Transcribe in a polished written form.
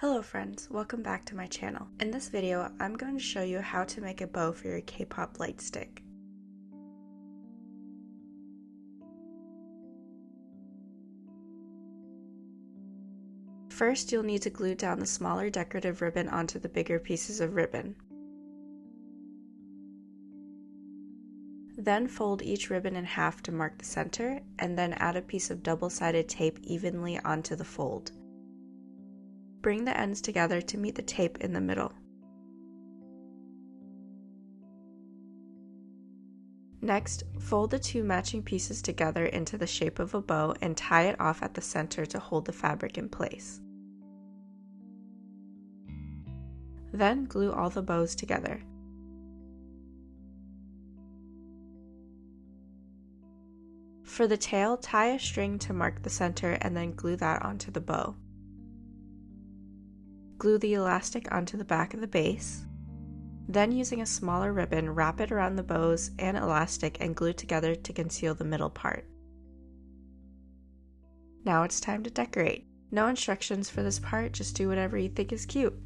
Hello friends, welcome back to my channel. In this video, I'm going to show you how to make a bow for your K-pop light stick. First, you'll need to glue down the smaller decorative ribbon onto the bigger pieces of ribbon. Then fold each ribbon in half to mark the center, and then add a piece of double-sided tape evenly onto the fold. Bring the ends together to meet the tape in the middle. Next, fold the two matching pieces together into the shape of a bow and tie it off at the center to hold the fabric in place. Then glue all the bows together. For the tail, tie a string to mark the center and then glue that onto the bow. Glue the elastic onto the back of the base. Then, using a smaller ribbon, wrap it around the bows and elastic and glue together to conceal the middle part. Now it's time to decorate. No instructions for this part, just do whatever you think is cute.